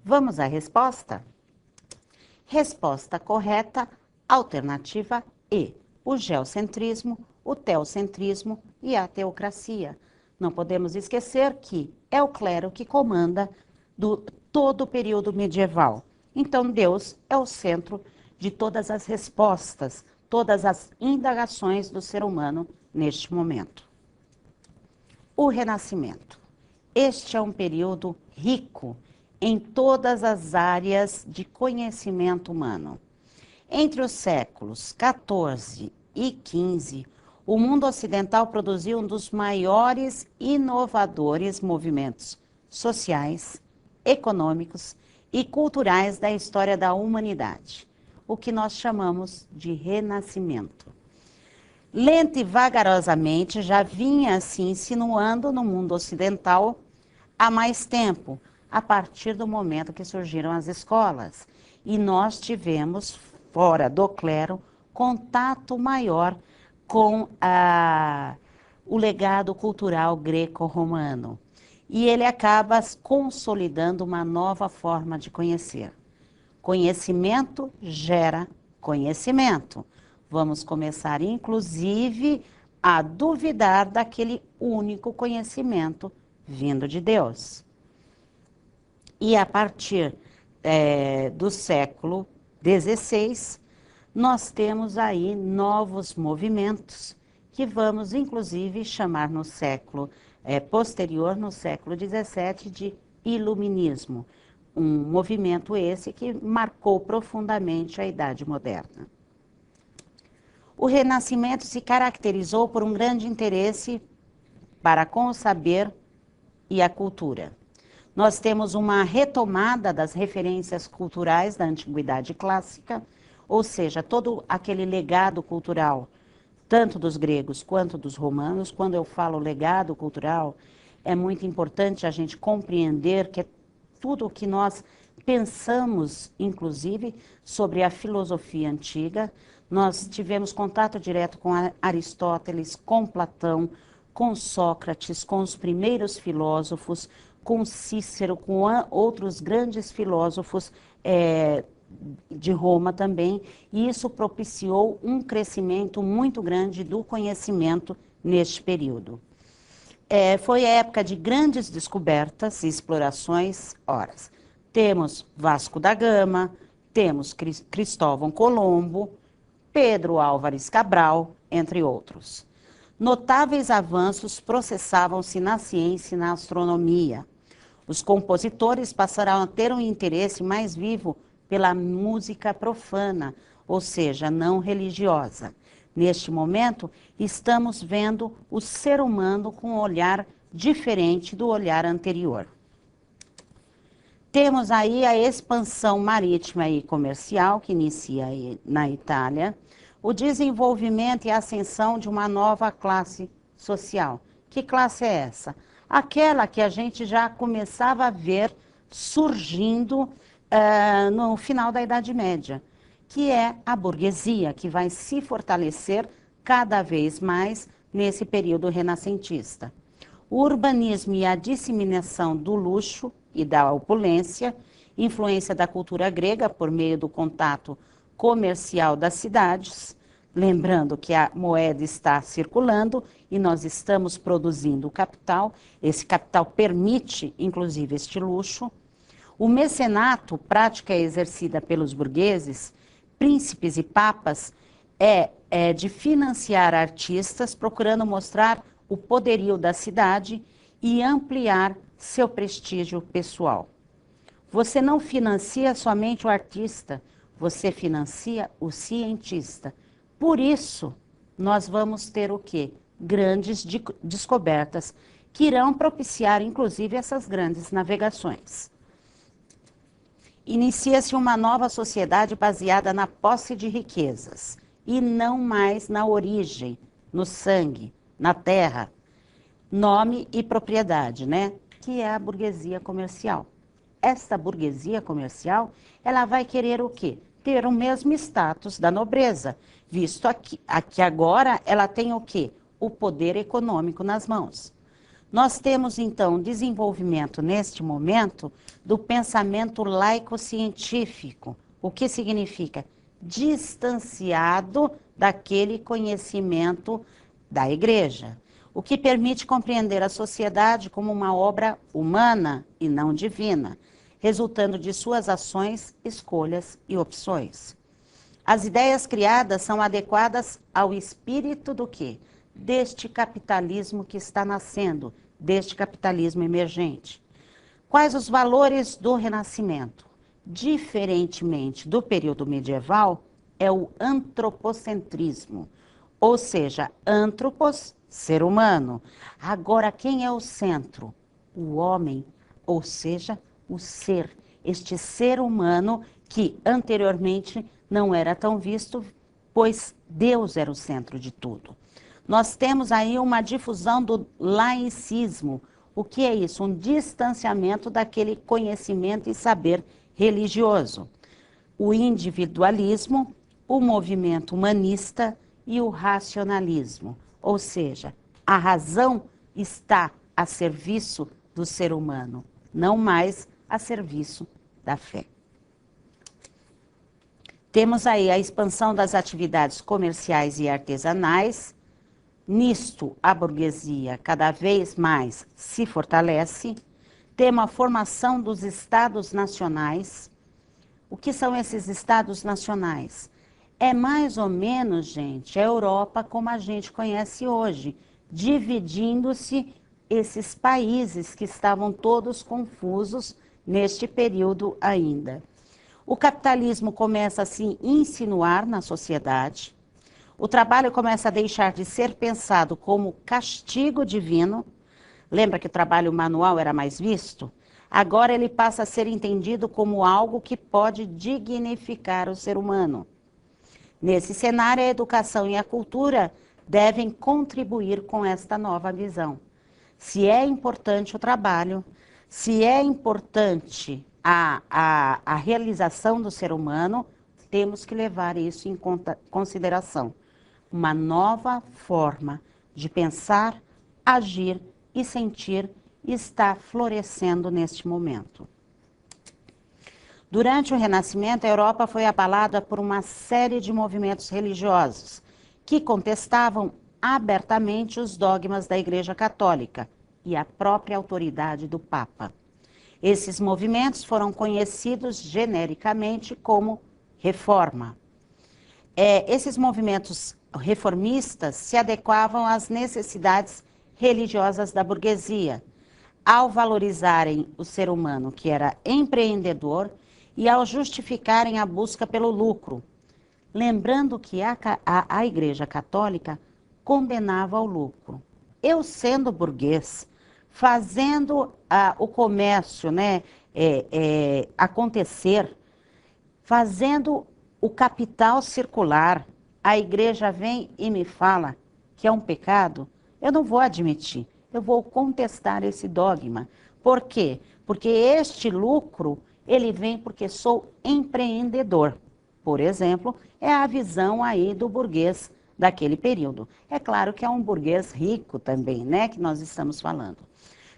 Vamos à resposta? Resposta correta, alternativa E. O geocentrismo, o teocentrismo e a teocracia. Não podemos esquecer que é o clero que comanda todo o período medieval. Então, Deus é o centro de todas as respostas, todas as indagações do ser humano neste momento. O Renascimento. Este é um período rico em todas as áreas de conhecimento humano. Entre os séculos XIV e XV, o mundo ocidental produziu um dos maiores e inovadores movimentos sociais, econômicos e culturais da história da humanidade, o que nós chamamos de Renascimento. Lenta e vagarosamente já vinha se insinuando no mundo ocidental há mais tempo, a partir do momento que surgiram as escolas. E nós tivemos, fora do clero, contato maior com o legado cultural greco-romano. E ele acaba consolidando uma nova forma de conhecer. Conhecimento gera conhecimento. Vamos começar, inclusive, a duvidar daquele único conhecimento vindo de Deus. E a partir do século XVI, nós temos aí novos movimentos que vamos, inclusive, chamar no século posterior, no século XVII, de iluminismo. Um movimento esse que marcou profundamente a Idade Moderna. O Renascimento se caracterizou por um grande interesse para com o saber e a cultura. Nós temos uma retomada das referências culturais da Antiguidade Clássica, ou seja, todo aquele legado cultural, tanto dos gregos quanto dos romanos. Quando eu falo legado cultural, é muito importante a gente compreender que é tudo o que nós pensamos, inclusive, sobre a filosofia antiga. Nós tivemos contato direto com Aristóteles, com Platão, com Sócrates, com os primeiros filósofos, com Cícero, com outros grandes filósofos de Roma também, e isso propiciou um crescimento muito grande do conhecimento neste período. Foi a época de grandes descobertas e explorações. Ora, temos Vasco da Gama, temos Cristóvão Colombo, Pedro Álvares Cabral, entre outros. Notáveis avanços processavam-se na ciência e na astronomia. Os compositores passaram a ter um interesse mais vivo pela música profana, ou seja, não religiosa. Neste momento, estamos vendo o ser humano com um olhar diferente do olhar anterior. Temos aí a expansão marítima e comercial, que inicia aí na Itália, o desenvolvimento e ascensão de uma nova classe social. Que classe é essa? Aquela que a gente já começava a ver surgindo no final da Idade Média, que é a burguesia, que vai se fortalecer cada vez mais nesse período renascentista. O urbanismo e a disseminação do luxo e da opulência, influência da cultura grega por meio do contato comercial das cidades, lembrando que a moeda está circulando e nós estamos produzindo capital, esse capital permite, inclusive, este luxo. O mecenato, prática exercida pelos burgueses, príncipes e papas, é de financiar artistas, procurando mostrar o poderio da cidade e ampliar seu prestígio pessoal. Você não financia somente o artista, você financia o cientista. Por isso, nós vamos ter o quê? Grandes descobertas que irão propiciar, inclusive, essas grandes navegações. Inicia-se uma nova sociedade baseada na posse de riquezas e não mais na origem, no sangue, na terra, nome e propriedade, né? Que é a burguesia comercial. Esta burguesia comercial, ela vai querer o quê? Ter o mesmo status da nobreza, visto aqui agora ela tem o quê? O poder econômico nas mãos. Nós temos, então, desenvolvimento, neste momento, do pensamento laico-científico. O que significa? Distanciado daquele conhecimento da igreja, o que permite compreender a sociedade como uma obra humana e não divina, resultando de suas ações, escolhas e opções. As ideias criadas são adequadas ao espírito do quê? Deste capitalismo que está nascendo, deste capitalismo emergente. Quais os valores do Renascimento? Diferentemente do período medieval, é o antropocentrismo, ou seja, antropos, ser humano. Agora, quem é o centro? O homem, ou seja, o ser. Este ser humano que anteriormente não era tão visto, pois Deus era o centro de tudo. Nós temos aí uma difusão do laicismo. O que é isso? Um distanciamento daquele conhecimento e saber religioso. O individualismo, o movimento humanista e o racionalismo. Ou seja, a razão está a serviço do ser humano, não mais a serviço da fé. Temos aí a expansão das atividades comerciais e artesanais. Nisto, a burguesia cada vez mais se fortalece. Temos a formação dos estados nacionais. O que são esses estados nacionais? É mais ou menos, gente, a Europa como a gente conhece hoje, dividindo-se esses países que estavam todos confusos neste período ainda. O capitalismo começa a se insinuar na sociedade. O trabalho começa a deixar de ser pensado como castigo divino. Lembra que o trabalho manual era mais visto? Agora ele passa a ser entendido como algo que pode dignificar o ser humano. Nesse cenário, a educação e a cultura devem contribuir com esta nova visão. Se é importante o trabalho, se é importante a realização do ser humano, temos que levar isso em consideração. Uma nova forma de pensar, agir e sentir está florescendo neste momento. Durante o Renascimento, a Europa foi abalada por uma série de movimentos religiosos que contestavam abertamente os dogmas da Igreja Católica e a própria autoridade do Papa. Esses movimentos foram conhecidos genericamente como Reforma. Esses movimentos reformistas se adequavam às necessidades religiosas da burguesia, ao valorizarem o ser humano que era empreendedor e ao justificarem a busca pelo lucro. Lembrando que a Igreja Católica condenava o lucro. Eu, sendo burguês, fazendo o comércio, né, acontecer, fazendo o capital circular, a igreja vem e me fala que é um pecado, eu não vou admitir, eu vou contestar esse dogma. Por quê? Porque este lucro, ele vem porque sou empreendedor. Por exemplo, é a visão aí do burguês daquele período. É claro que é um burguês rico também, né, que nós estamos falando.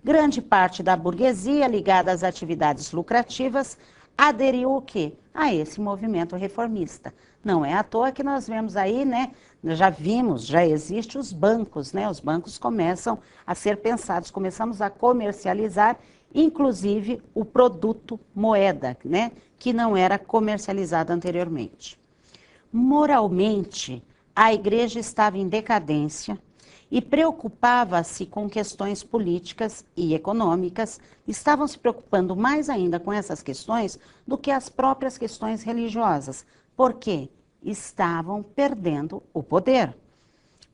Grande parte da burguesia ligada às atividades lucrativas aderiu o quê? A esse movimento reformista. Não é à toa que nós vemos aí, né, já vimos, já existem os bancos, né, os bancos começam a ser pensados, começamos a comercializar, inclusive o produto moeda, né, que não era comercializado anteriormente. Moralmente, a igreja estava em decadência e preocupava-se com questões políticas e econômicas, estavam se preocupando mais ainda com essas questões do que as próprias questões religiosas. Por quê? Estavam perdendo o poder.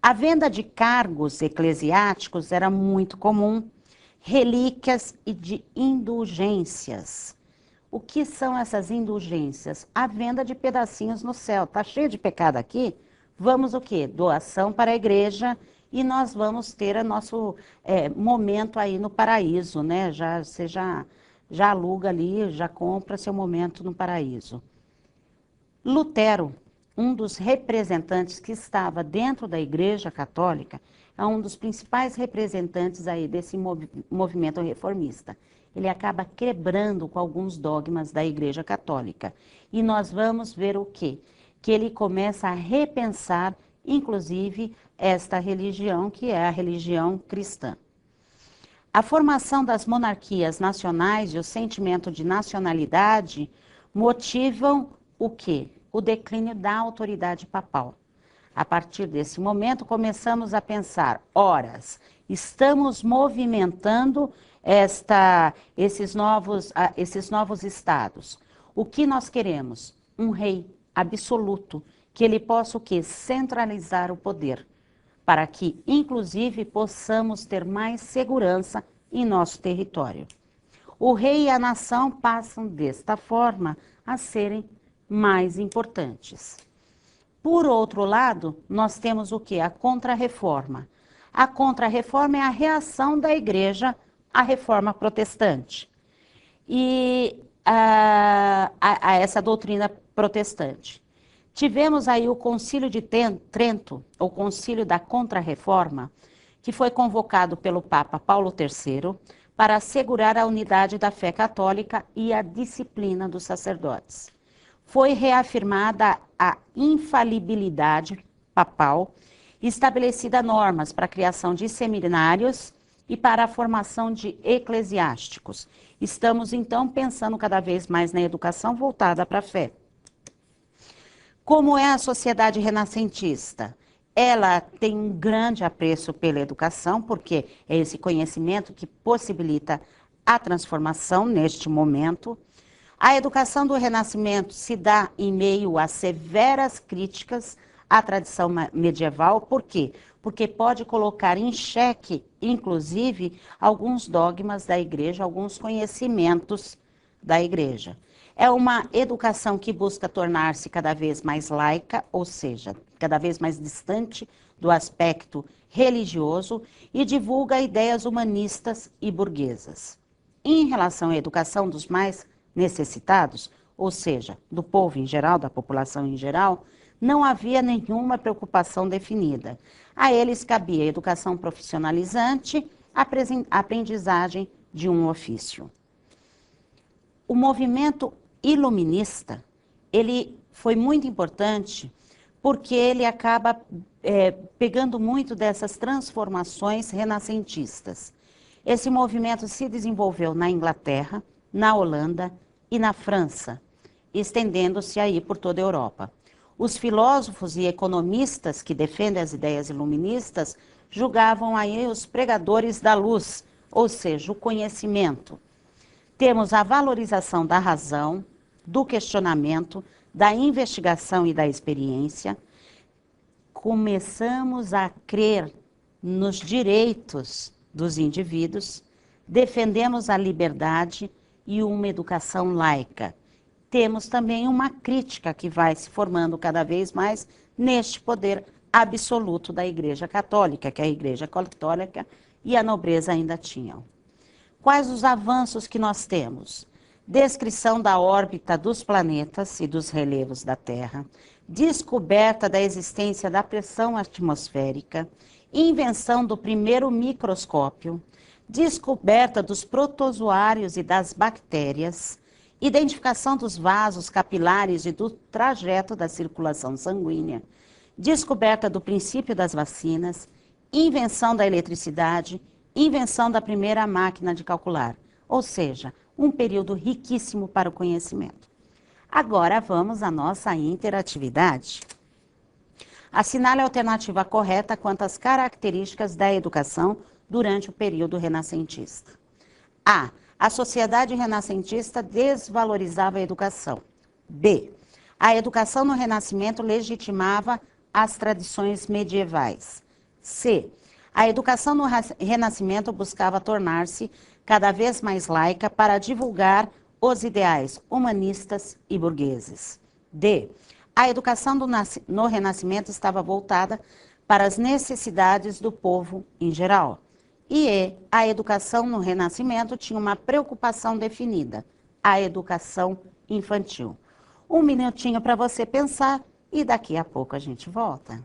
A venda de cargos eclesiásticos era muito comum, relíquias e de indulgências. O que são essas indulgências? A venda de pedacinhos no céu. Está cheio de pecado aqui? Vamos o quê? Doação para a igreja e nós vamos ter nosso momento aí no paraíso, né? Você já aluga ali, já compra seu momento no paraíso. Lutero um dos representantes que estava dentro da Igreja Católica, é um dos principais representantes aí desse movimento reformista. Ele acaba quebrando com alguns dogmas da Igreja Católica. E nós vamos ver o quê? Que ele começa a repensar, inclusive, esta religião, que é a religião cristã. A formação das monarquias nacionais e o sentimento de nacionalidade motivam o quê? O declínio da autoridade papal. A partir desse momento, começamos a pensar, horas, estamos movimentando esses novos estados. O que nós queremos? Um rei absoluto, que ele possa o quê? Centralizar o poder, para que, inclusive, possamos ter mais segurança em nosso território. O rei e a nação passam, desta forma, a serem mais importantes. Por outro lado, nós temos o quê? A Contra-Reforma. A Contra-Reforma é a reação da Igreja à Reforma Protestante e a essa doutrina protestante. Tivemos aí o Concílio de Trento, o Concílio da Contra-Reforma, que foi convocado pelo Papa Paulo III para assegurar a unidade da fé católica e a disciplina dos sacerdotes. Foi reafirmada a infalibilidade papal, estabelecida normas para a criação de seminários e para a formação de eclesiásticos. Estamos, então, pensando cada vez mais na educação voltada para a fé. Como é a sociedade renascentista? Ela tem um grande apreço pela educação, porque é esse conhecimento que possibilita a transformação neste momento. A educação do Renascimento se dá em meio a severas críticas à tradição medieval. Por quê? Porque pode colocar em xeque, inclusive, alguns dogmas da Igreja, alguns conhecimentos da Igreja. É uma educação que busca tornar-se cada vez mais laica, ou seja, cada vez mais distante do aspecto religioso e divulga ideias humanistas e burguesas. Em relação à educação dos mais necessitados, ou seja, do povo em geral, da população em geral, não havia nenhuma preocupação definida. A eles cabia a educação profissionalizante, a aprendizagem de um ofício. O movimento iluminista, ele foi muito importante porque ele acaba pegando muito dessas transformações renascentistas. Esse movimento se desenvolveu na Inglaterra, na Holanda e na França, estendendo-se aí por toda a Europa. Os filósofos e economistas que defendem as ideias iluministas julgavam aí os pregadores da luz, ou seja, o conhecimento. Temos a valorização da razão, do questionamento, da investigação e da experiência. Começamos a crer nos direitos dos indivíduos, defendemos a liberdade e uma educação laica. Temos também uma crítica que vai se formando cada vez mais neste poder absoluto da Igreja Católica, que a Igreja Católica e a nobreza ainda tinham. Quais os avanços que nós temos? Descrição da órbita dos planetas e dos relevos da Terra, descoberta da existência da pressão atmosférica, invenção do primeiro microscópio, descoberta dos protozoários e das bactérias, identificação dos vasos capilares e do trajeto da circulação sanguínea, descoberta do princípio das vacinas, invenção da eletricidade, invenção da primeira máquina de calcular, ou seja, um período riquíssimo para o conhecimento. Agora vamos à nossa interatividade. Assinale a alternativa correta quanto às características da educação durante o período renascentista. A. A sociedade renascentista desvalorizava a educação. B. A educação no Renascimento legitimava as tradições medievais. C. A educação no Renascimento buscava tornar-se cada vez mais laica para divulgar os ideais humanistas e burgueses. D. A educação no Renascimento estava voltada para as necessidades do povo em geral. E E. A educação no Renascimento tinha uma preocupação definida, a educação infantil. Um minutinho para você pensar e daqui a pouco a gente volta.